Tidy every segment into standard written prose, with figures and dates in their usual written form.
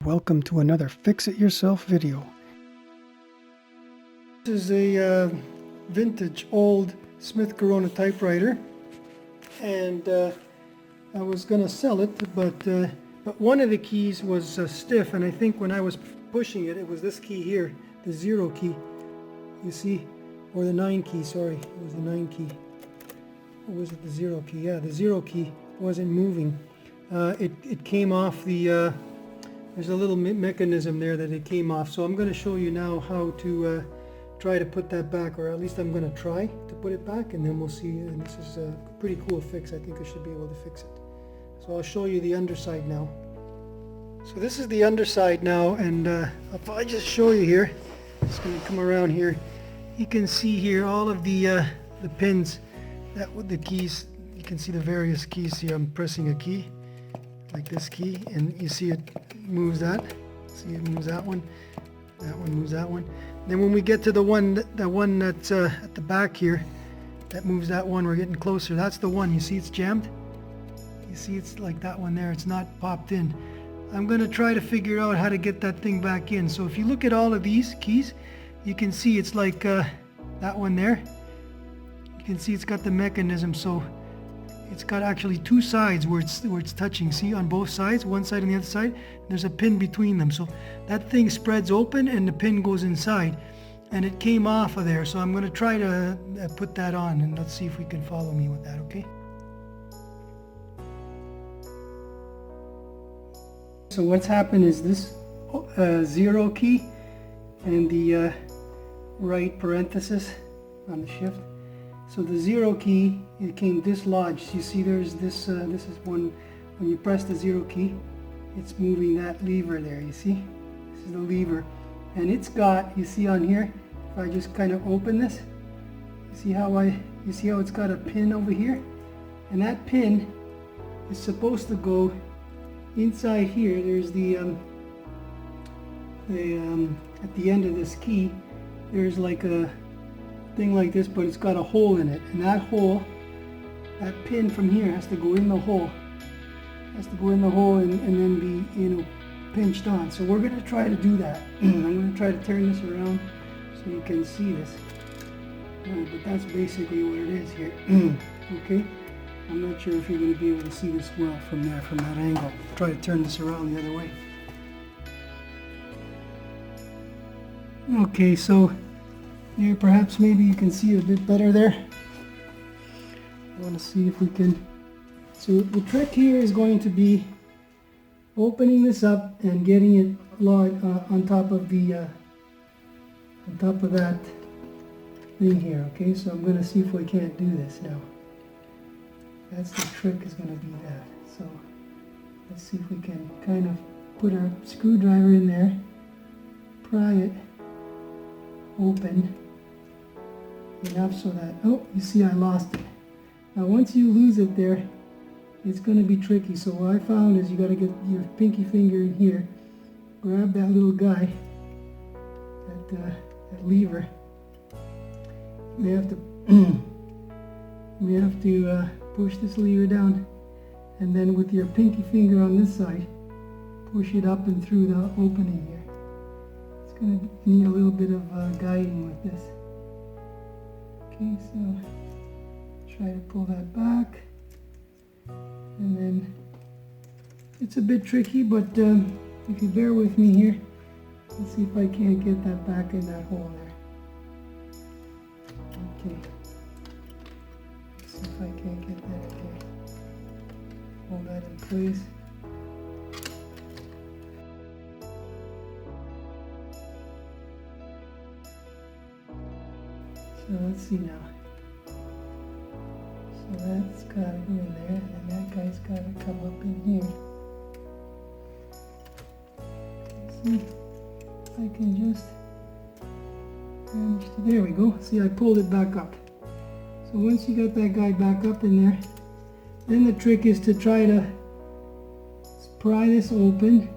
Welcome to another Fix It Yourself video. This is a vintage old Smith Corona typewriter, and I was gonna sell it, but one of the keys was stiff, and I think when I was pushing it, it was this key here, the 0 key, you see, or the 9 key, sorry, it was the 9 key. Or was it the 0 key? Yeah, the 0 key wasn't moving. It came off the there's a little mechanism there that it came off, so I'm going to show you now how to try to put that back, or at least I'm going to try to put it back, and then we'll see. And this is a pretty cool fix. I think I should be able to fix it. So I'll show you the underside now. So this is the underside now, and if I just show you here, just going to come around here. You can see here all of the pins, that with the keys. You can see the various keys here. I'm pressing a key, like this key, and you see it moves that. See, it moves that one moves that one. Then when we get to the one that's at the back here, that moves that one. We're getting closer. That's the one. You see it's jammed. You see it's like that one there. It's not popped in. I'm going to try to figure out how to get that thing back in. So if you look at all of these keys, you can see it's like that one there. You can see it's got the mechanism, so it's got actually two sides where it's touching. See, on both sides, one side and the other side, there's a pin between them. So that thing spreads open and the pin goes inside, and it came off of there. So I'm going to try to put that on, and let's see if we can follow me with that, okay? So what's happened is this 0 key and the right parenthesis on the shift. So the 0 key, it came dislodged. You see there's this, this is one, when you press the 0 key, it's moving that lever there, you see? This is the lever. And it's got, you see on here, if I just kind of open this, you see how it's got a pin over here? And that pin is supposed to go inside here. There's the at the end of this key, there's like a thing like this, but it's got a hole in it, and that hole, that pin from here has to go in the hole, and then be, you know, pinched on. So we're going to try to do that. I'm going to try to turn this around so you can see this, but that's basically what it is here. Okay, I'm not sure if you're going to be able to see this well from there, from that angle. Try to turn this around the other way. Okay, so here, perhaps maybe you can see it a bit better there. I want to see if we can. So the trick here is going to be opening this up and getting it logged on top of that thing here. Okay, so I'm going to see if we can't do this now. That's the trick, is going to be that. So let's see if we can kind of put our screwdriver in there, pry it open enough so that, oh, you see I lost it. Now once you lose it there, it's going to be tricky. So what I found is you got to get your pinky finger in here, grab that little guy, that lever. We have to push this lever down, and then with your pinky finger on this side, push it up and through the opening here. It's going to need a little bit of guiding with this. Okay, so try to pull that back, and then it's a bit tricky, but if you bear with me here, let's see if I can't get that back in that hole there. Okay, let's see if I can't get that. Okay, hold that in place. So let's see now. So that's got to go in there, and that guy's got to come up in here. Let's see if I can just manage to, there we go. See, I pulled it back up. So once you got that guy back up in there, then the trick is to try to pry this open.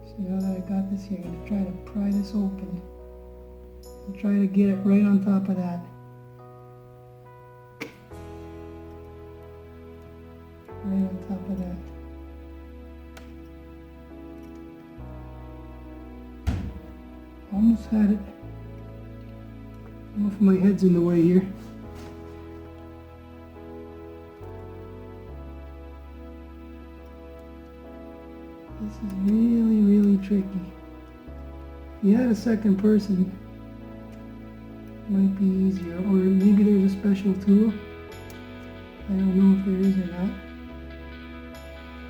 So now that I got this here, I'm going to try to pry this open. And try to get it right on top of that. Right on top of that. Almost had it. I don't know if my head's in the way here. This is really, really tricky. If you had a second person, it might be easier. Or maybe there's a special tool. I don't know if there is or not.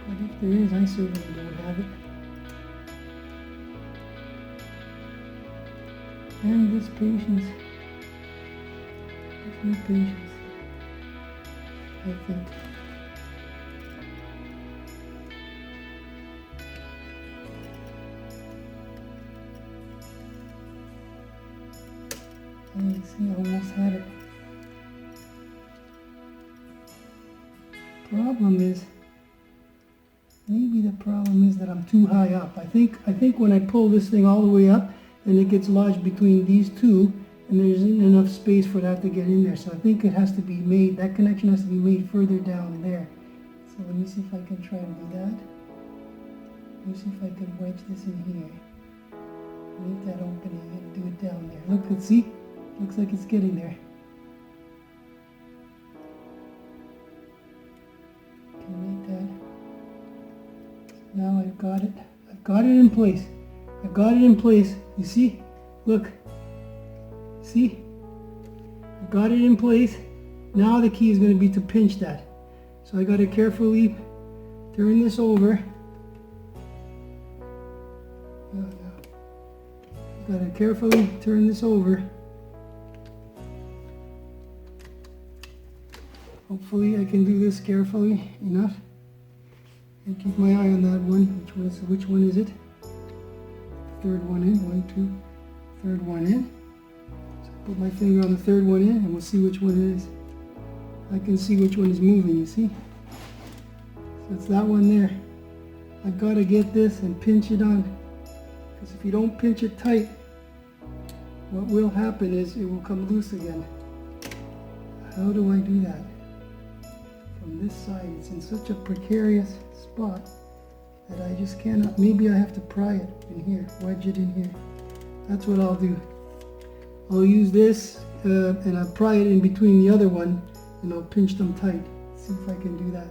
But if there is, I certainly don't have it. And this patience. There's no patience, I think. And you see, I almost had it. Problem is, maybe the problem is that I'm too high up. I think when I pull this thing all the way up, and it gets lodged between these two, and there isn't enough space for that to get in there. So I think it has to be made, that connection has to be made further down there. So let me see if I can try to do that. Let me see if I can wedge this in here. Make that opening and do it down there. Look, let's see. Looks like it's getting there. Can make that. So now I've got it. I've got it in place. I've got it in place. You see? Look. See? I've got it in place. Now the key is going to be to pinch that. So I got to carefully turn this over. Got to carefully turn this over. Hopefully I can do this carefully enough. And keep my eye on that one. Which one is it? Third one in. 1, 2. Third one in. So put my finger on the third one in and we'll see which one it is. I can see which one is moving, you see? So it's that one there. I've got to get this and pinch it on. Because if you don't pinch it tight, what will happen is it will come loose again. How do I do that? From this side, it's in such a precarious spot that I just cannot. Maybe I have to pry it in here, wedge it in here. That's what I'll do. I'll use this and I'll pry it in between the other one and I'll pinch them tight. See if I can do that.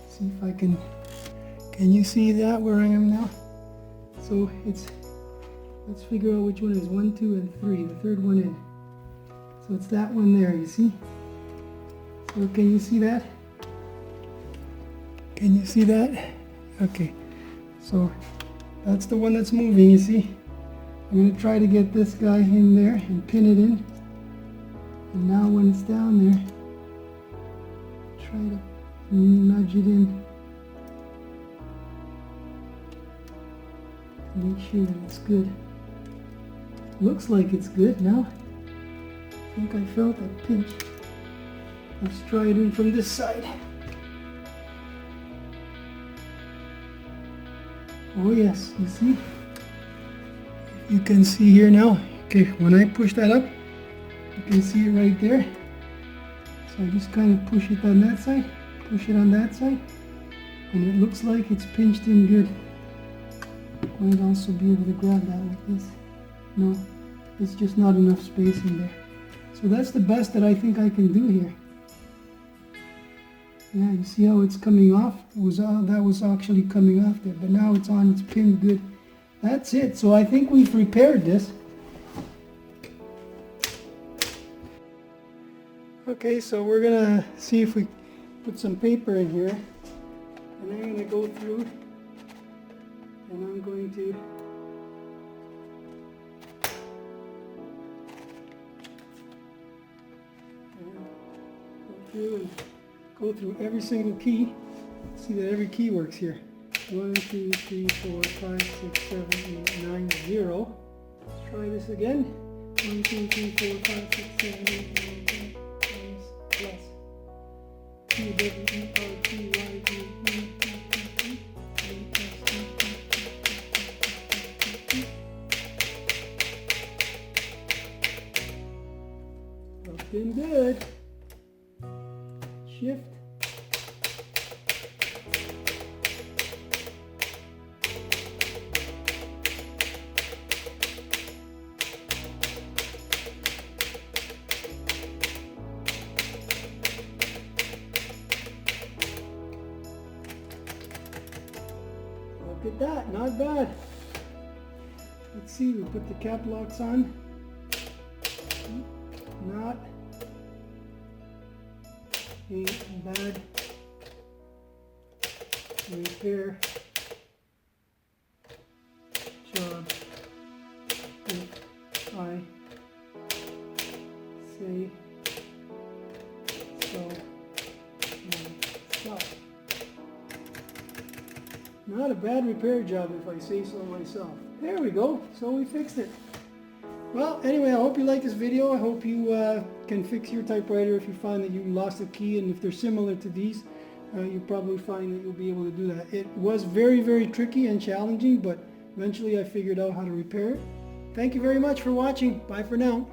See if I can. Can you see that where I am now? So let's figure out which one is 1, 2, and 3, the third one in. So it's that one there, you see? So can you see that? Can you see that? Okay, so that's the one that's moving, you see? I'm going to try to get this guy in there and pin it in. And now when it's down there, try to nudge it in. Make sure that it's good. Looks like it's good now. I think I felt that pinch. Let's try it in from this side. Oh yes, you see? You can see here now. Okay, when I push that up, you can see it right there. So I just kind of push it on that side, push it on that side, and it looks like it's pinched in good. Might also be able to grab that like this. No, it's just not enough space in there. So that's the best that I think I can do here. Yeah, you see how it's coming off? That was actually coming off there, but now it's on, it's pinned good. That's it. So I think we've repaired this. Okay, so we're gonna see if we put some paper in here, and I'm gonna go through. And I'm going to go through every single key. See that every key works here. 1, 2, 3, 4, 5, 6, 7, 8, 9, 0. Let's try this again. 1, 2, 3, 4, 5, 6, 7, 8, 9, 10, plus. Q, W, E, R, T, Y, D, E, looking good. Shift. at that, not bad. Let's see, we put the cap locks on. Not a bad repair job, if I say so myself. Not a bad repair job if I say so myself. There we go, so we fixed it. Well, anyway, I hope you like this video. I hope you can fix your typewriter if you find that you lost a key, and if they're similar to these, you'll probably find that you'll be able to do that. It was very, very tricky and challenging, but eventually I figured out how to repair it. Thank you very much for watching. Bye for now.